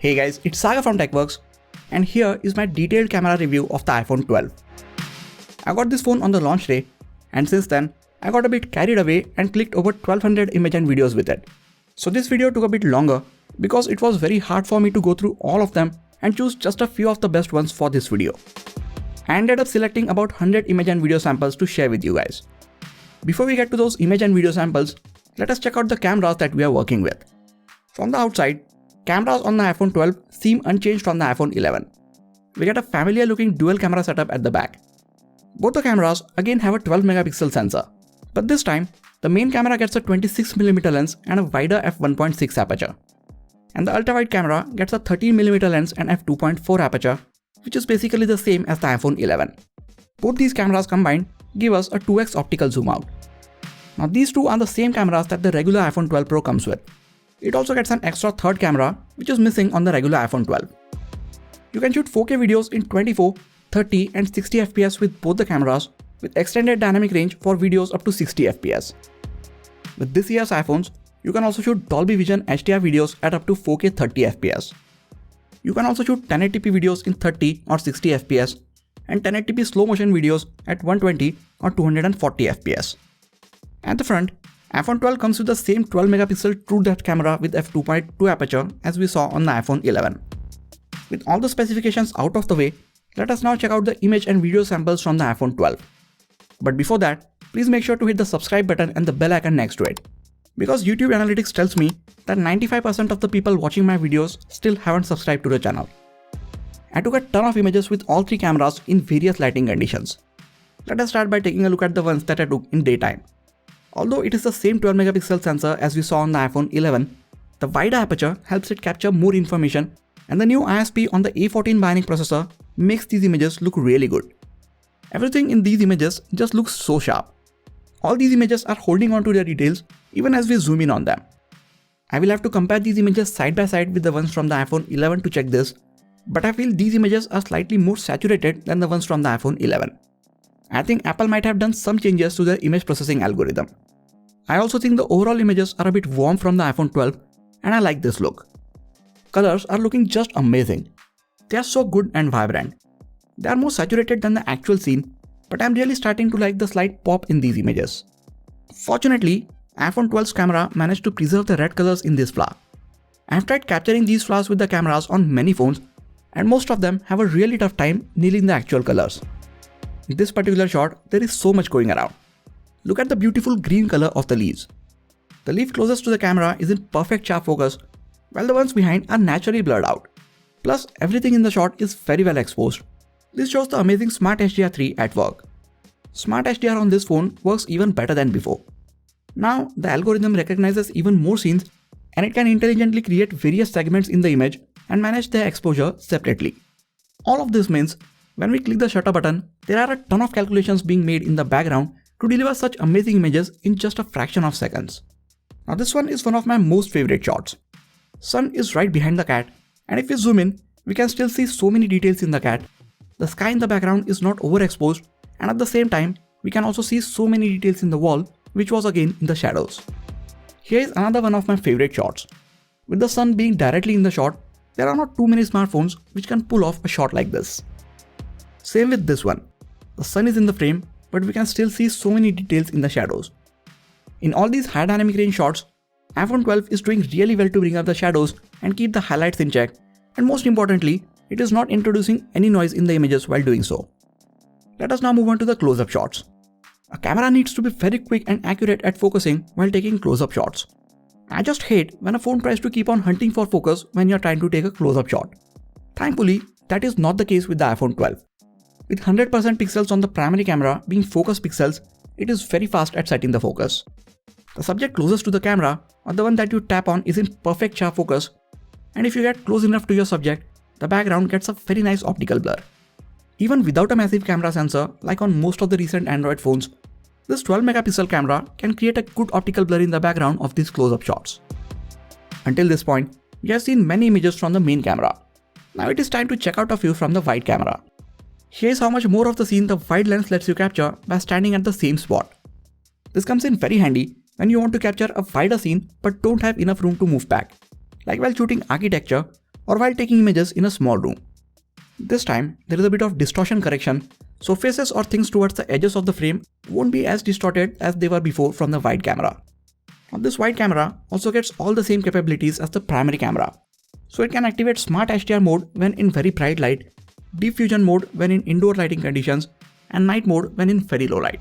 Hey guys, it's Saga from TechWorks, and here is my detailed camera review of the iPhone 12. I got this phone on the launch day, and since then, I got a bit carried away and clicked over 1200 images and videos with it. So this video took a bit longer because it was very hard for me to go through all of them and choose just a few of the best ones for this video. I ended up selecting about 100 image and video samples to share with you guys. Before we get to those image and video samples, let us check out the cameras that we are working with. From the outside, cameras on the iPhone 12 seem unchanged from the iPhone 11. We get a familiar looking dual camera setup at the back. Both the cameras again have a 12 megapixel sensor, but this time the main camera gets a 26mm lens and a wider f1.6 aperture. And the ultra-wide camera gets a 13mm lens and f2.4 aperture, which is basically the same as the iPhone 11. Both these cameras combined give us a 2x optical zoom out. Now these two are the same cameras that the regular iPhone 12 Pro comes with. It also gets an extra third camera, which is missing on the regular iPhone 12. You can shoot 4K videos in 24, 30 and 60 fps with both the cameras, with extended dynamic range for videos up to 60 fps. With this year's iPhones, you can also shoot Dolby Vision HDR videos at up to 4K 30 fps. You can also shoot 1080p videos in 30 or 60 fps and 1080p slow motion videos at 120 or 240 fps. At the front, iPhone 12 comes with the same 12 megapixel true depth camera with f2.2 aperture as we saw on the iPhone 11. With all the specifications out of the way, let us now check out the image and video samples from the iPhone 12. But before that, please make sure to hit the subscribe button and the bell icon next to it. Because YouTube Analytics tells me that 95% of the people watching my videos still haven't subscribed to the channel. I took a ton of images with all three cameras in various lighting conditions. Let us start by taking a look at the ones that I took in daytime. Although it is the same 12 megapixel sensor as we saw on the iPhone 11, the wider aperture helps it capture more information, and the new ISP on the A14 Bionic processor makes these images look really good. Everything in these images just looks so sharp. All these images are holding on to their details even as we zoom in on them. I will have to compare these images side by side with the ones from the iPhone 11 to check this, but I feel these images are slightly more saturated than the ones from the iPhone 11. I think Apple might have done some changes to their image processing algorithm. I also think the overall images are a bit warm from the iPhone 12, and I like this look. Colors are looking just amazing. They are so good and vibrant. They are more saturated than the actual scene, but I'm really starting to like the slight pop in these images. Fortunately, iPhone 12's camera managed to preserve the red colors in this flower. I have tried capturing these flowers with the cameras on many phones, and most of them have a really tough time nailing the actual colors. In this particular shot, there is so much going around. Look at the beautiful green color of the leaves. The leaf closest to the camera is in perfect sharp focus, while the ones behind are naturally blurred out. Plus, everything in the shot is very well exposed. This shows the amazing Smart HDR 3 at work. Smart HDR on this phone works even better than before. Now, the algorithm recognizes even more scenes, and it can intelligently create various segments in the image and manage their exposure separately. All of this means, when we click the shutter button, there are a ton of calculations being made in the background to deliver such amazing images in just a fraction of seconds. Now this one is one of my most favorite shots. Sun is right behind the cat, and if we zoom in, we can still see so many details in the cat. The sky in the background is not overexposed, and at the same time, we can also see so many details in the wall, which was again in the shadows. Here is another one of my favorite shots. With the sun being directly in the shot, there are not too many smartphones which can pull off a shot like this. Same with this one. The sun is in the frame, but we can still see so many details in the shadows. In all these high dynamic range shots, iPhone 12 is doing really well to bring up the shadows and keep the highlights in check, and most importantly, it is not introducing any noise in the images while doing so. Let us now move on to the close-up shots. A camera needs to be very quick and accurate at focusing while taking close-up shots. I just hate when a phone tries to keep on hunting for focus when you're trying to take a close-up shot. Thankfully, that is not the case with the iPhone 12. With 100% pixels on the primary camera being focus pixels, it is very fast at setting the focus. The subject closest to the camera, or the one that you tap on, is in perfect sharp focus, and if you get close enough to your subject, the background gets a very nice optical blur. Even without a massive camera sensor, like on most of the recent Android phones, this 12 megapixel camera can create a good optical blur in the background of these close-up shots. Until this point, we have seen many images from the main camera. Now it is time to check out a few from the wide camera. Here's how much more of the scene the wide lens lets you capture by standing at the same spot. This comes in very handy when you want to capture a wider scene but don't have enough room to move back, like while shooting architecture or while taking images in a small room. This time, there is a bit of distortion correction, so faces or things towards the edges of the frame won't be as distorted as they were before from the wide camera. Now this wide camera also gets all the same capabilities as the primary camera. So it can activate Smart HDR mode when in very bright light, Deep Fusion mode when in indoor lighting conditions, and night mode when in very low light.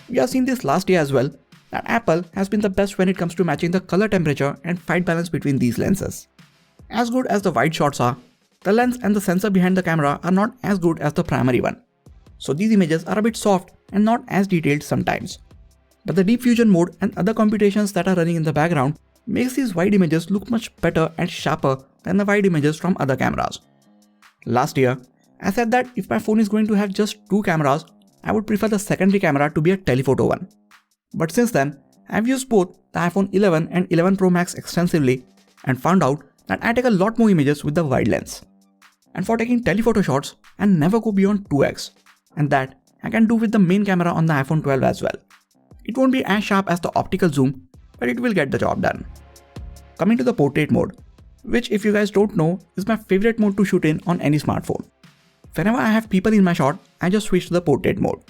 We have seen this last year as well, that Apple has been the best when it comes to matching the color temperature and white balance between these lenses. As good as the wide shots are, the lens and the sensor behind the camera are not as good as the primary one. So these images are a bit soft and not as detailed sometimes. But the Deep Fusion mode and other computations that are running in the background makes these wide images look much better and sharper than the wide images from other cameras. Last year, I said that if my phone is going to have just two cameras, I would prefer the secondary camera to be a telephoto one. But since then, I have used both the iPhone 11 and 11 Pro Max extensively and found out that I take a lot more images with the wide lens. And for taking telephoto shots, I never go beyond 2x, and that I can do with the main camera on the iPhone 12 as well. It won't be as sharp as the optical zoom, but it will get the job done. Coming to the portrait mode, which if you guys don't know is my favorite mode to shoot in on any smartphone. Whenever I have people in my shot, I just switch to the portrait mode.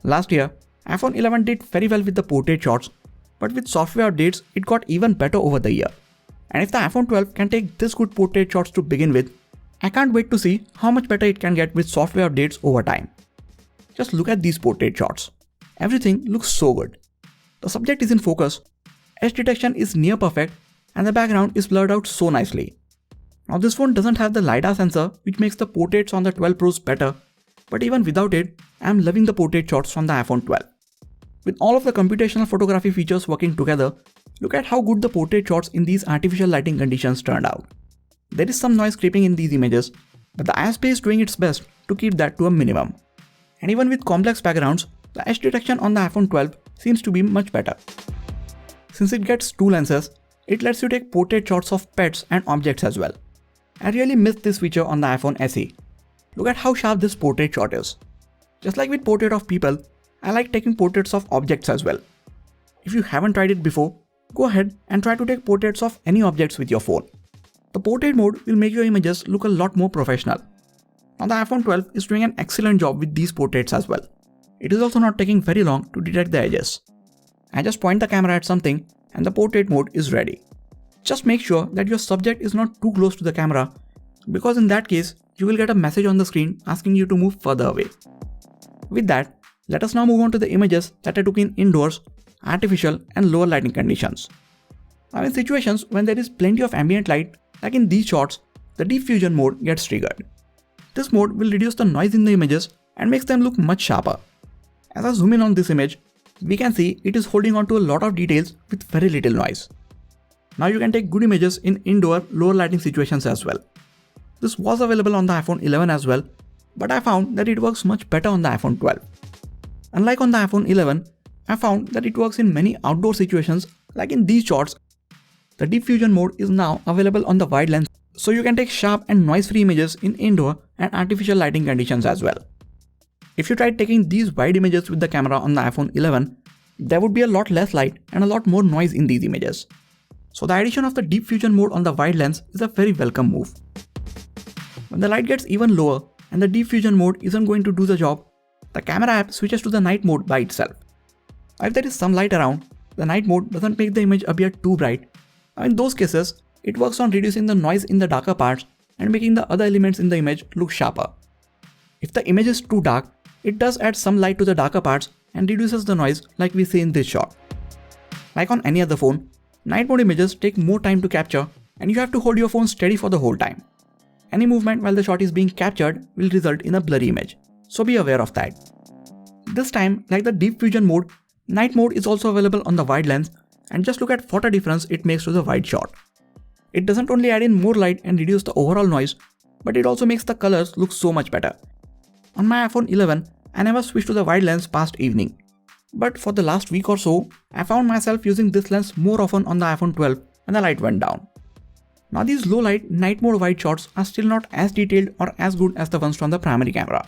Last year, iPhone 11 did very well with the portrait shots, but with software updates it got even better over the year. And if the iPhone 12 can take this good portrait shots to begin with, I can't wait to see how much better it can get with software updates over time. Just look at these portrait shots. Everything looks so good. The subject is in focus, edge detection is near perfect, and the background is blurred out so nicely. Now this phone doesn't have the LiDAR sensor which makes the portraits on the 12 Pros better, but even without it, I am loving the portrait shots from the iPhone 12. With all of the computational photography features working together, look at how good the portrait shots in these artificial lighting conditions turned out. There is some noise creeping in these images, but the ISP is doing its best to keep that to a minimum. And even with complex backgrounds, the edge detection on the iPhone 12 seems to be much better. Since it gets two lenses, it lets you take portrait shots of pets and objects as well. I really missed this feature on the iPhone SE. Look at how sharp this portrait shot is. Just like with portrait of people, I like taking portraits of objects as well. If you haven't tried it before, go ahead and try to take portraits of any objects with your phone. The portrait mode will make your images look a lot more professional. Now the iPhone 12 is doing an excellent job with these portraits as well. It is also not taking very long to detect the edges. I just point the camera at something and the portrait mode is ready. Just make sure that your subject is not too close to the camera, because in that case, you will get a message on the screen asking you to move further away. With that, let us now move on to the images that I took in indoors, artificial and lower lighting conditions. Now in situations when there is plenty of ambient light, like in these shots, the Deep Fusion mode gets triggered. This mode will reduce the noise in the images and makes them look much sharper. As I zoom in on this image, we can see it is holding on to a lot of details with very little noise. Now you can take good images in indoor, lower lighting situations as well. This was available on the iPhone 11 as well, but I found that it works much better on the iPhone 12. Unlike on the iPhone 11, I found that it works in many outdoor situations like in these shots. The Deep Fusion mode is now available on the wide lens, so you can take sharp and noise-free images in indoor and artificial lighting conditions as well. If you tried taking these wide images with the camera on the iPhone 11, there would be a lot less light and a lot more noise in these images. So the addition of the Deep Fusion mode on the wide lens is a very welcome move. When the light gets even lower and the Deep Fusion mode isn't going to do the job, the camera app switches to the night mode by itself. If there is some light around, the night mode doesn't make the image appear too bright. Now in those cases, it works on reducing the noise in the darker parts and making the other elements in the image look sharper. If the image is too dark, it does add some light to the darker parts and reduces the noise like we see in this shot. Like on any other phone, night mode images take more time to capture and you have to hold your phone steady for the whole time. Any movement while the shot is being captured will result in a blurry image, so be aware of that. This time, like the Deep Fusion mode, night mode is also available on the wide lens, and just look at what a difference it makes to the wide shot. It doesn't only add in more light and reduce the overall noise, but it also makes the colors look so much better. On my iPhone 11, I never switched to the wide lens past evening. But for the last week or so, I found myself using this lens more often on the iPhone 12 when the light went down. Now these low light night mode wide shots are still not as detailed or as good as the ones from the primary camera,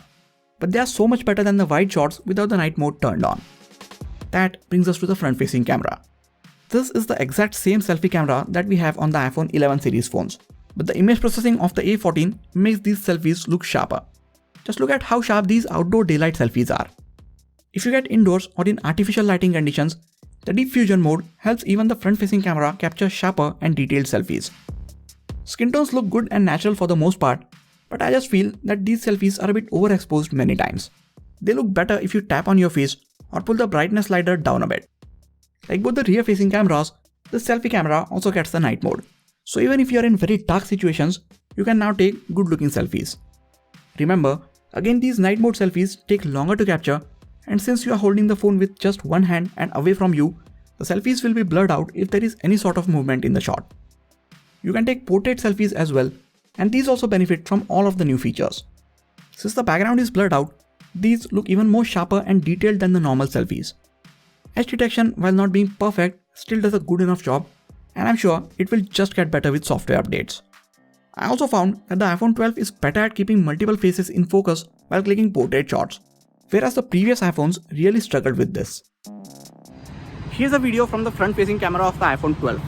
but they are so much better than the wide shots without the night mode turned on. That brings us to the front facing camera. This is the exact same selfie camera that we have on the iPhone 11 series phones, but the image processing of the A14 makes these selfies look sharper. Just look at how sharp these outdoor daylight selfies are. If you get indoors or in artificial lighting conditions, the Deep Fusion mode helps even the front-facing camera capture sharper and detailed selfies. Skin tones look good and natural for the most part, but I just feel that these selfies are a bit overexposed many times. They look better if you tap on your face or pull the brightness slider down a bit. Like both the rear-facing cameras, the selfie camera also gets the night mode. So even if you are in very dark situations, you can now take good-looking selfies. Remember, again these night mode selfies take longer to capture, and since you are holding the phone with just one hand and away from you, the selfies will be blurred out if there is any sort of movement in the shot. You can take portrait selfies as well, and these also benefit from all of the new features. Since the background is blurred out, these look even more sharper and detailed than the normal selfies. Edge detection, while not being perfect, still does a good enough job, and I'm sure it will just get better with software updates. I also found that the iPhone 12 is better at keeping multiple faces in focus while clicking portrait shots, whereas the previous iPhones really struggled with this. Here's a video from the front-facing camera of the iPhone 12.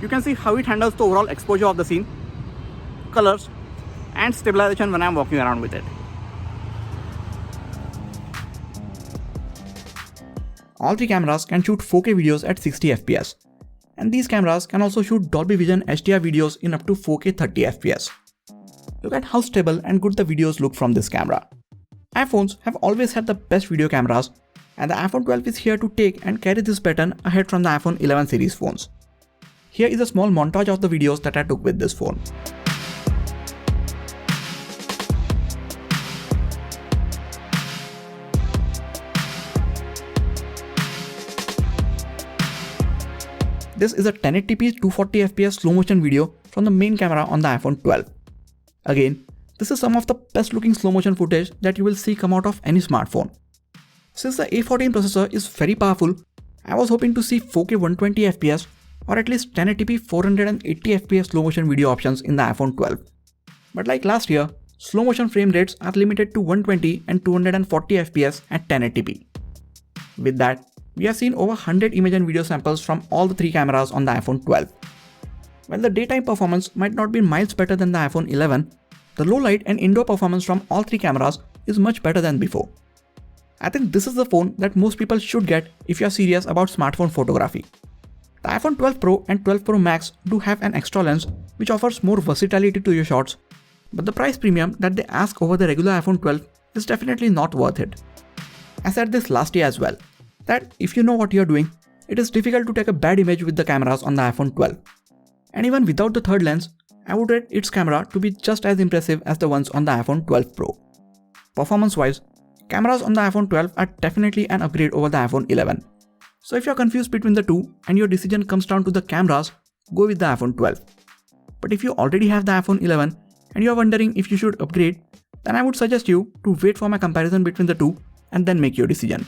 You can see how it handles the overall exposure of the scene, colors, and stabilization when I'm walking around with it. All three cameras can shoot 4K videos at 60 fps, and these cameras can also shoot Dolby Vision HDR videos in up to 4K 30 fps. Look at how stable and good the videos look from this camera. iPhones have always had the best video cameras, and the iPhone 12 is here to take and carry this baton ahead from the iPhone 11 series phones. Here is a small montage of the videos that I took with this phone. This is a 1080p 240fps slow motion video from the main camera on the iPhone 12. Again, this is some of the best looking slow motion footage that you will see come out of any smartphone. Since the A14 processor is very powerful, I was hoping to see 4K 120fps or at least 1080p 480fps slow motion video options in the iPhone 12. But like last year, slow motion frame rates are limited to 120 and 240fps at 1080p. With that, we have seen over 100 image and video samples from all the three cameras on the iPhone 12. While the daytime performance might not be miles better than the iPhone 11, the low light and indoor performance from all three cameras is much better than before. I think this is the phone that most people should get if you are serious about smartphone photography. The iPhone 12 Pro and 12 Pro Max do have an extra lens which offers more versatility to your shots, but the price premium that they ask over the regular iPhone 12 is definitely not worth it. I said this last year as well, that if you know what you're doing, it is difficult to take a bad image with the cameras on the iPhone 12. And even without the third lens, I would rate its camera to be just as impressive as the ones on the iPhone 12 Pro. Performance-wise, cameras on the iPhone 12 are definitely an upgrade over the iPhone 11. So if you're confused between the two and your decision comes down to the cameras, go with the iPhone 12. But if you already have the iPhone 11 and you're wondering if you should upgrade, then I would suggest you to wait for my comparison between the two and then make your decision.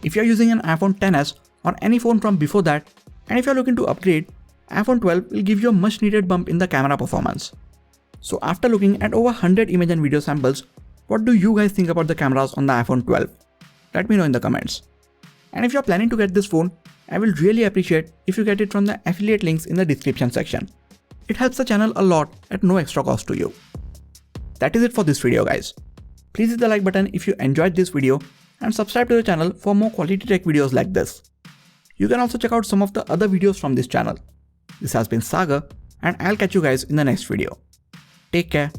If you're using an iPhone XS or any phone from before that, and if you're looking to upgrade, iPhone 12 will give you a much needed bump in the camera performance. So after looking at over 100 image and video samples, what do you guys think about the cameras on the iPhone 12? Let me know in the comments. And if you're planning to get this phone, I will really appreciate if you get it from the affiliate links in the description section. It helps the channel a lot at no extra cost to you. That is it for this video guys. Please hit the like button if you enjoyed this video and subscribe to the channel for more quality tech videos like this. You can also check out some of the other videos from this channel. This has been Sagar, and I'll catch you guys in the next video. Take care.